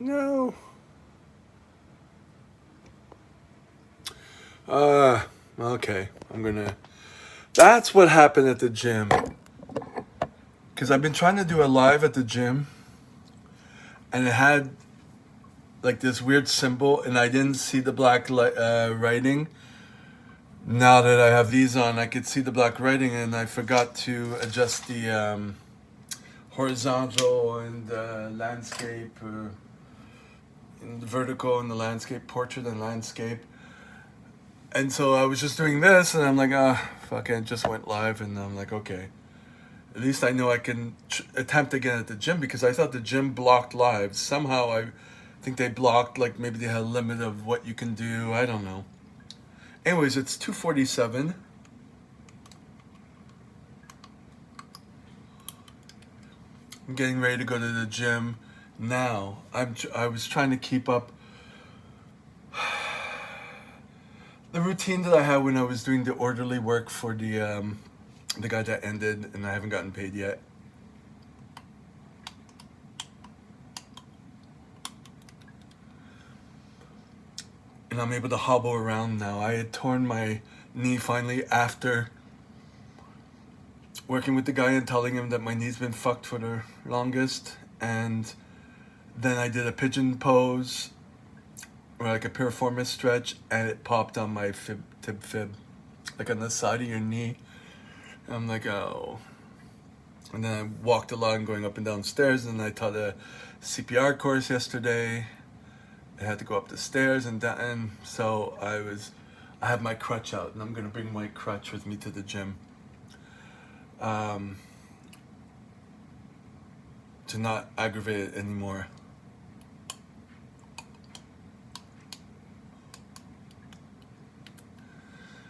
No. Okay. I'm gonna. That's what happened at the gym. Because I've been trying to do a live at the gym, and it had like this weird symbol, and I didn't see the black writing. Now that I have these on, I could see the black writing, and I forgot to adjust the horizontal and landscape, and the vertical and the landscape, portrait and landscape. And so I was just doing this, and I'm like, fuck it, just went live, and I'm like, okay. At least I know I can attempt again at the gym because I thought the gym blocked lives. Somehow I think they blocked, like maybe they had a limit of what you can do. I don't know. Anyways, it's 2:47. I'm getting ready to go to the gym now. I was trying to keep up the routine that I had when I was doing the orderly work for the guy that ended, and I haven't gotten paid yet. And I'm able to hobble around now. I had torn my knee finally after working with the guy and telling him that my knee's been fucked for the longest. And then I did a pigeon pose or like a piriformis stretch, and it popped on my tib fib, like on the side of your knee. And I'm like, oh. And then I walked along going up and down stairs, and I taught a CPR course yesterday. I had to go up the stairs and down, and so I have my crutch out, and I'm gonna bring my crutch with me to the gym, to not aggravate it anymore.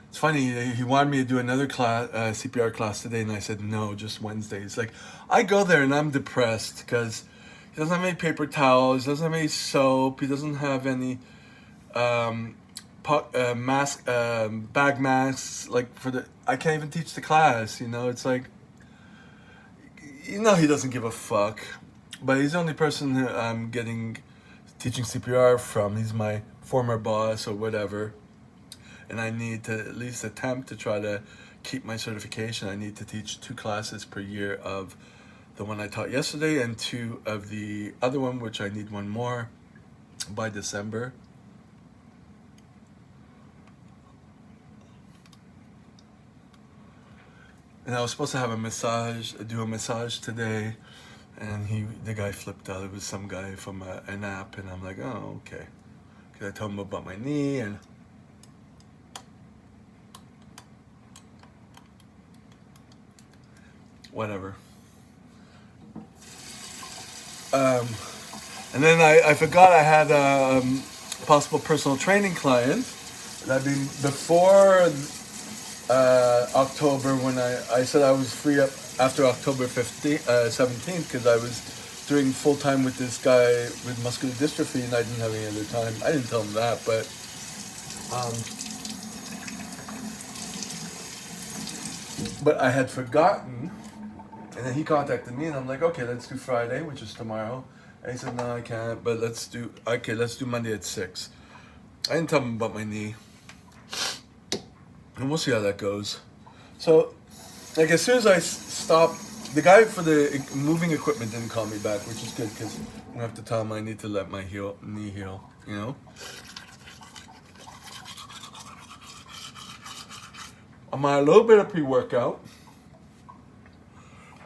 It's funny, he wanted me to do another class, CPR class today, and I said no, just Wednesdays. Like, I go there and I'm depressed because he doesn't have any paper towels, he doesn't have any soap, he doesn't have any um, mask, bag masks. Like for the, I can't even teach the class. It's like, he doesn't give a fuck. But he's the only person who I'm getting teaching CPR from. He's my former boss or whatever, and I need to at least attempt to try to keep my certification. I need to teach 2 classes per year of the one I taught yesterday and 2 of the other one, which I need 1 more by December. And I was supposed to have do a massage today, and the guy flipped out. It was some guy from an app, and I'm like, oh, okay. Because I told him about my knee, and whatever. And then I forgot I had a possible personal training client. And I've been before October, when I said I was free up after October 17th, because I was doing full time with this guy with muscular dystrophy, and I didn't have any other time. I didn't tell him that, um, but I had forgotten. And then he contacted me, and I'm like, okay, let's do Friday, which is tomorrow. And he said, no, I can't, but let's do Monday at 6. I didn't tell him about my knee, and we'll see how that goes. So, like, as soon as I stopped, the guy for the moving equipment didn't call me back, which is good because I'm gonna have to tell him I need to let my knee heal. I'm on a little bit of pre-workout,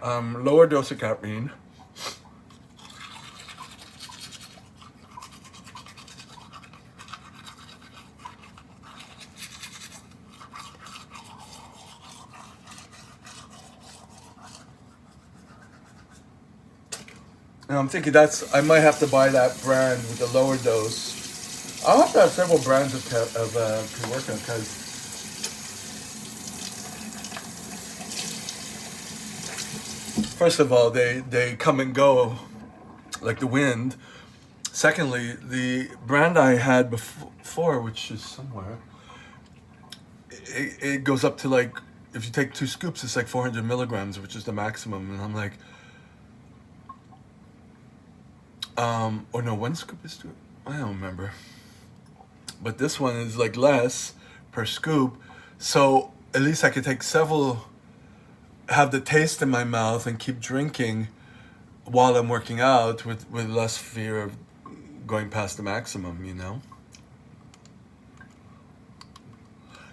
lower dose of caffeine. And I'm thinking I might have to buy that brand with the lower dose. I'll have to have several brands of pre-workout because first of all, they come and go like the wind. Secondly, the brand I had before, which is somewhere, it goes up to like, if you take 2 scoops, it's like 400 milligrams, which is the maximum. And I'm like, Or no, one scoop is too. I don't remember. But this one is like less per scoop, so at least I could take several, have the taste in my mouth, and keep drinking while I'm working out with less fear of going past the maximum.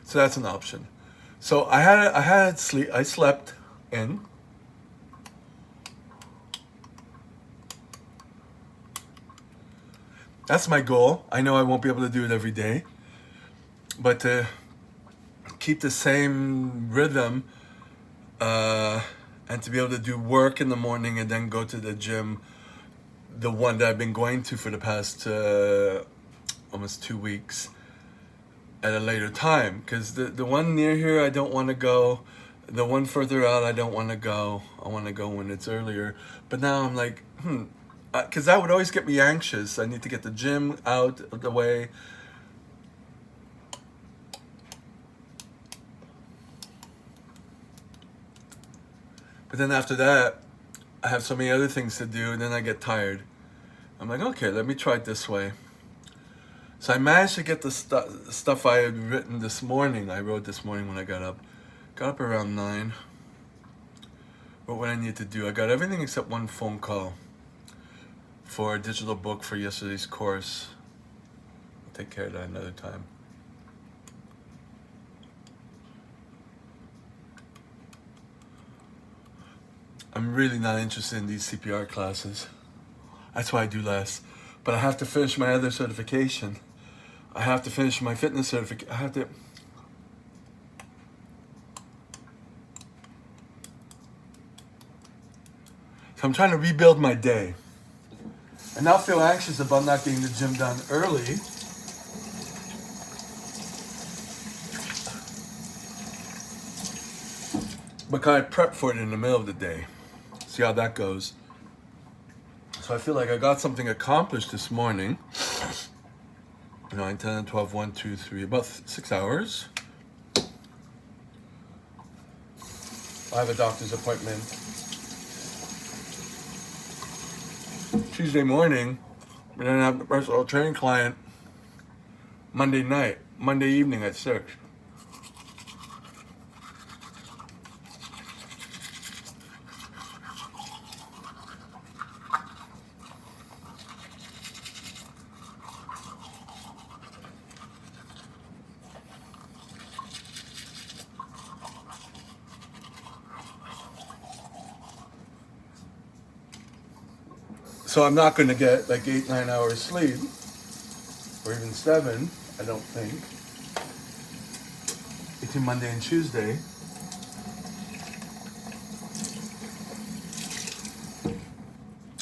So that's an option. So I slept in. That's my goal. I know I won't be able to do it every day, but to keep the same rhythm, and to be able to do work in the morning and then go to the gym, the one that I've been going to for the past almost 2 weeks, at a later time. Because the one near here, I don't want to go. The one further out, I don't want to go. I want to go when it's earlier. But now I'm like, because that would always get me anxious. I need to get the gym out of the way. But then after that, I have so many other things to do, and then I get tired. I'm like, okay, let me try it this way. So I managed to get the stuff I had written this morning. I wrote this morning when I got up. Got up around 9. Wrote what I needed to do. I got everything except one phone call for a digital book for yesterday's course. I'll take care of that another time. I'm really not interested in these CPR classes. That's why I do less. But I have to finish my other certification. I have to finish my fitness certificate. I have to. So I'm trying to rebuild my day. And now feel anxious about not getting the gym done early. But can I prep for it in the middle of the day? See how that goes. So I feel like I got something accomplished this morning. 9, 10, 12, 1, 2, 3, about 6 hours. I have a doctor's appointment Tuesday morning, and then I have a personal training client Monday evening at 6. So I'm not going to get like 8, 9 hours sleep, or even 7, I don't think, between Monday and Tuesday.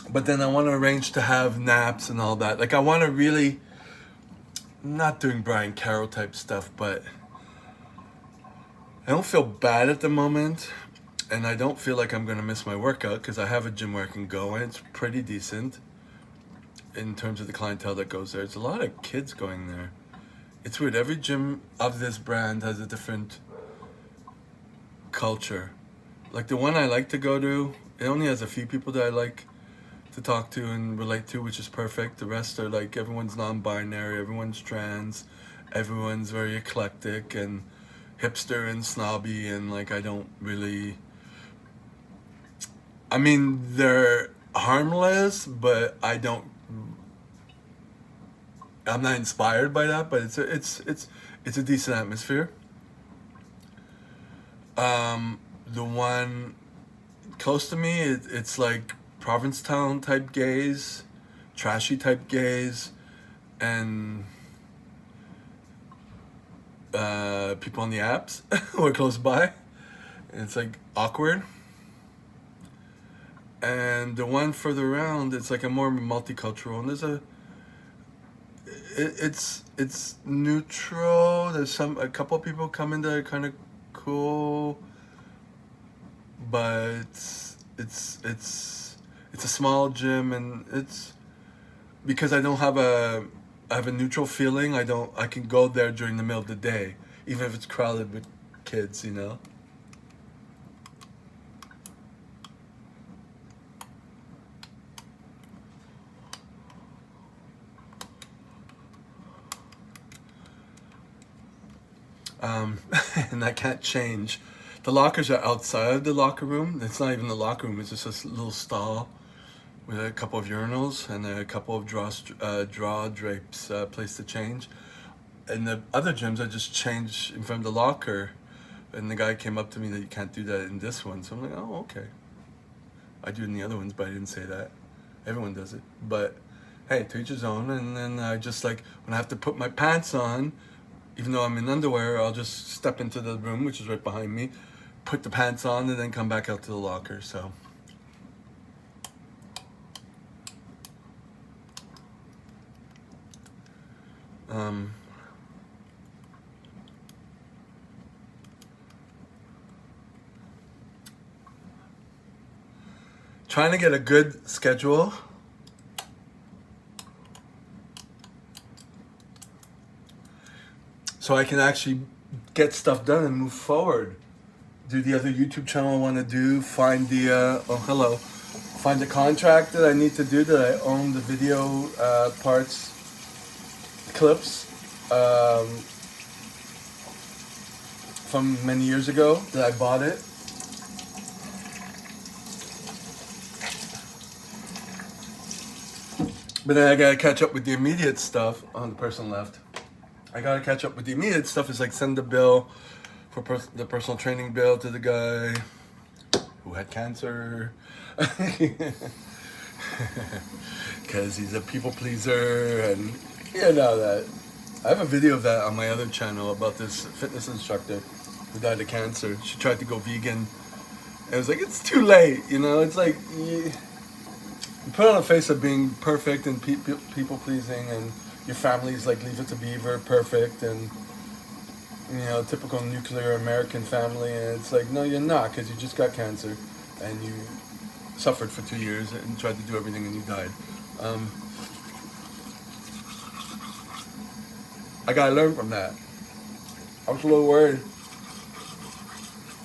But then I want to arrange to have naps and all that. Like I want to really, not doing Brian Carroll type stuff, but I don't feel bad at the moment. And I don't feel like I'm going to miss my workout because I have a gym where I can go, and it's pretty decent in terms of the clientele that goes there. It's a lot of kids going there. It's weird. Every gym of this brand has a different culture. Like the one I like to go to, it only has a few people that I like to talk to and relate to, which is perfect. The rest are like, everyone's non-binary, everyone's trans, everyone's very eclectic and hipster and snobby, and like I don't really... I mean, they're harmless, but I'm not inspired by that. But it's a decent atmosphere. The one close to me, it's like Provincetown type gays, trashy type gays, and people on the apps who are close by. And it's like awkward. And the one further around, it's like a more multicultural, and there's it's neutral. There's a couple of people coming that are kind of cool, but it's a small gym, and it's because I have a neutral feeling. I can go there during the middle of the day, even if it's crowded with kids, and I can't change. The lockers are outside of the locker room. It's not even the locker room. It's just a little stall with a couple of urinals and a couple of draw drapes, place to change. And the other gyms, I just change in front of the locker. And the guy came up to me that you can't do that in this one. So I'm like, oh, okay. I do it in the other ones, but I didn't say that. Everyone does it. But hey, to each his own. And then I just like, when I have to put my pants on, even though I'm in underwear, I'll just step into the room, which is right behind me, put the pants on, and then come back out to the locker. So trying to get a good schedule. So I can actually get stuff done and move forward. Do the other YouTube channel I want to do. Find the find the contract that I need to do, that I own the video parts, clips from many years ago that I bought it. But then I gotta catch up with the immediate stuff. Oh, the person left. I gotta catch up with the immediate stuff. Is like send the bill for the personal training bill to the guy who had cancer, because he's a people pleaser, and you know that. I have a video of that on my other channel about this fitness instructor who died of cancer. She tried to go vegan, and it was like, it's too late, you know. It's like you put on a face of being perfect and people pleasing, and your family's like Leave It to Beaver, perfect, and you know, typical nuclear American family, and it's like, no, you're not, because you just got cancer, and you suffered for 2 years and tried to do everything, and you died. I gotta learn from that. I was a little worried.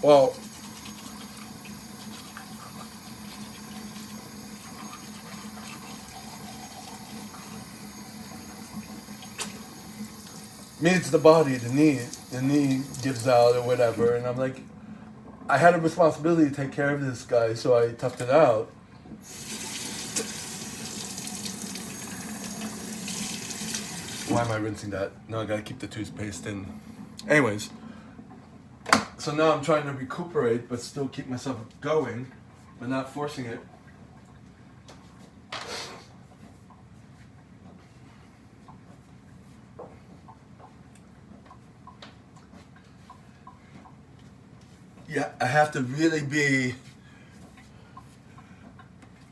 Well, me, it's the body, the knee. The knee gives out or whatever, and I'm like, I had a responsibility to take care of this guy, so I toughed it out. Why am I rinsing that? No, I gotta keep the toothpaste in. Anyways, so now I'm trying to recuperate, but still keep myself going, but not forcing it. Yeah, I have to really be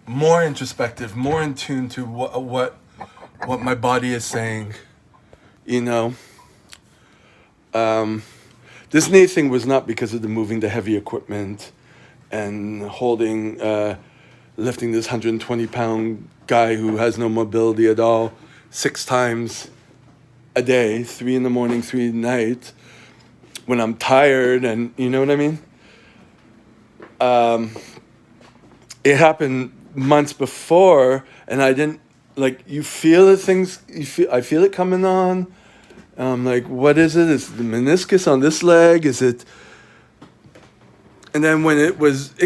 more introspective, more in tune to what my body is saying. You know, this knee thing was not because of the moving the heavy equipment and holding, lifting this 120-pound guy who has no mobility at all 6 times a day, 3 in the morning, 3 at night, when I'm tired, and you know what I mean? It happened months before, and I didn't, like, you feel the things, I feel it coming on. Like, what is it? Is the meniscus on this leg? Is it? And then when it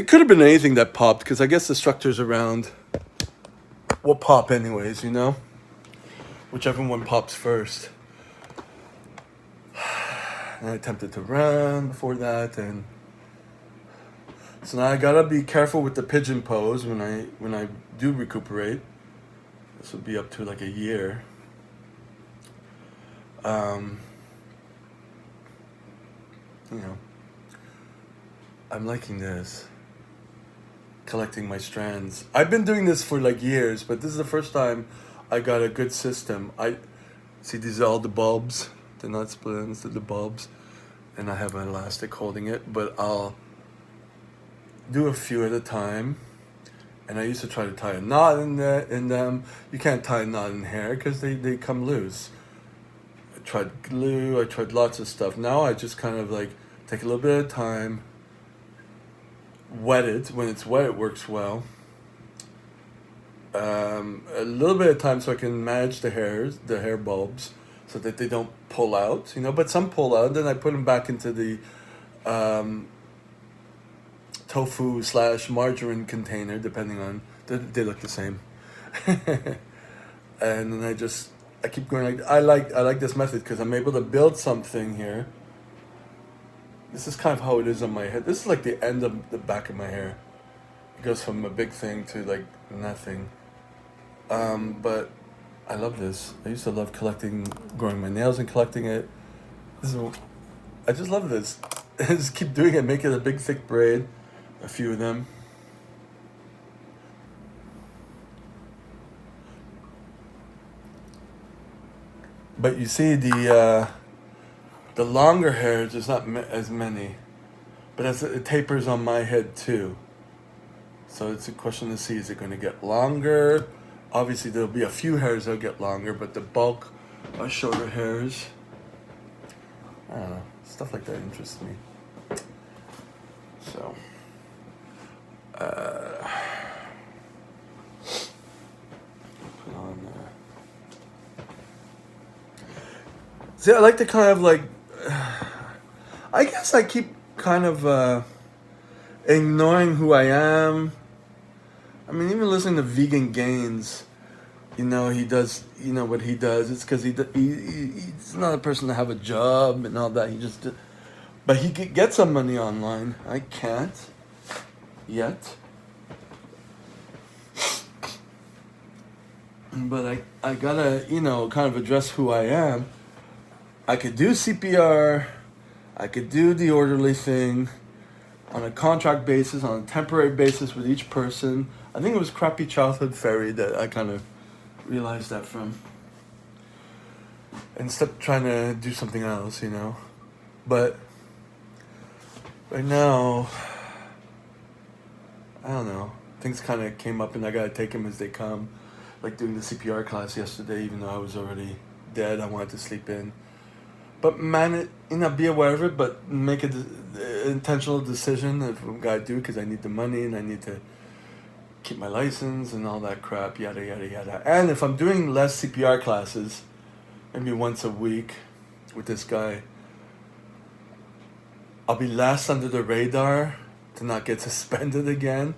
could have been anything that popped, because I guess the structures around will pop anyways, you know? Whichever one pops first. And I attempted to run before that, and so now I gotta be careful with the pigeon pose when I do recuperate. This will be up to like a year. You know, I'm liking this. Collecting my strands. I've been doing this for like years, but this is the first time I got a good system. I see these are all the bulbs. They're not split ends, they're the bulbs. And I have an elastic holding it, but I'll do a few at a time. And I used to try to tie a knot in them. You can't tie a knot in hair because they come loose. I tried glue, I tried lots of stuff. Now I just kind of like take a little bit of time, wet it. When it's wet, it works well. A little bit of time so I can manage the hair bulbs, so that they don't pull out, but some pull out. Then I put them back into the tofu / margarine container, depending on, they look the same. And then I keep going. I like this method because I'm able to build something here. This is kind of how it is on my head. This is like the end of the back of my hair. It goes from a big thing to like nothing. But I love this. I used to love growing my nails and collecting it. I just love this. I just keep doing it, make it a big thick braid, a few of them. But you see the longer hairs, there's not as many, but it tapers on my head too. So it's a question to see, is it going to get longer? Obviously there'll be a few hairs that'll get longer, but the bulk are shorter hairs. I don't know, stuff like that interests me. So, put on there. See, I like to kind of like, I guess I keep kind of ignoring who I am. I mean, even listening to Vegan Gains, he does, what he does. It's because he's not a person to have a job and all that. But he could get some money online. I can't yet. But I gotta, kind of address who I am. I could do CPR. I could do the orderly thing on a contract basis, on a temporary basis with each person. I think it was Crappy Childhood Fairy that I kind of realized that from. Instead of trying to do something else, But right now, I don't know. Things kind of came up and I got to take them as they come. Like doing the CPR class yesterday, even though I was already dead, I wanted to sleep in. But be aware of it, but make an intentional decision of what I'm going to do because I need the money and I need to keep my license and all that crap, yada, yada, yada. And if I'm doing less CPR classes, maybe once a week with this guy, I'll be less under the radar to not get suspended again.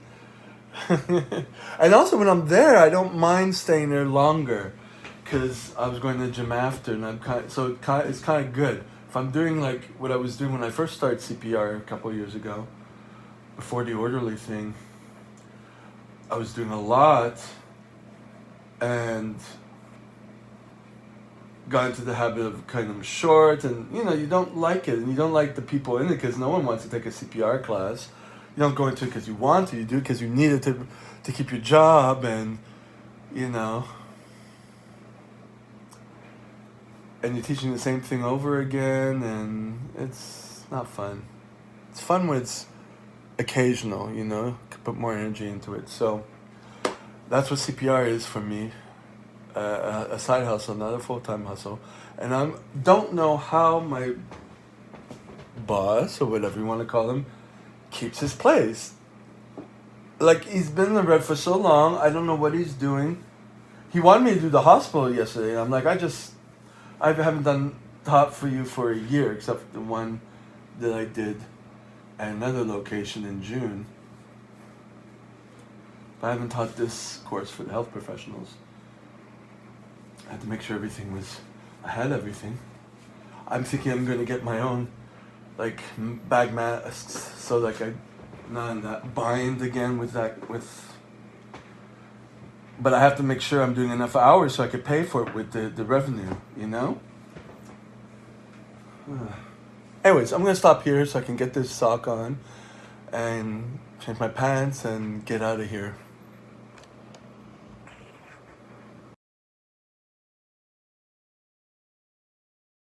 And also when I'm there, I don't mind staying there longer because I was going to the gym after, and it's kind of good. If I'm doing like what I was doing when I first started CPR a couple of years ago, before the orderly thing, I was doing a lot and got into the habit of cutting them short, and you don't like it, and you don't like the people in it because no one wants to take a CPR class. You don't go into it because you want to, you do it because you need it to keep your job, and and you're teaching the same thing over again, and it's not fun. It's fun when it's occasional, put more energy into it. So that's what CPR is for me, a side hustle, not a full-time hustle. And I don't know how my boss, or whatever you want to call him, keeps his place. Like, he's been in the red for so long, I don't know what he's doing. He wanted me to do the hospital yesterday, and I'm like, I haven't done taught for you for a year, except the one that I did at another location in June. But I haven't taught this course for the health professionals. I had to make sure I had everything. I'm thinking I'm going to get my own, bag masks, so I'm not in that bind again but I have to make sure I'm doing enough hours so I could pay for it with the revenue, Anyways, I'm going to stop here so I can get this sock on and change my pants and get out of here.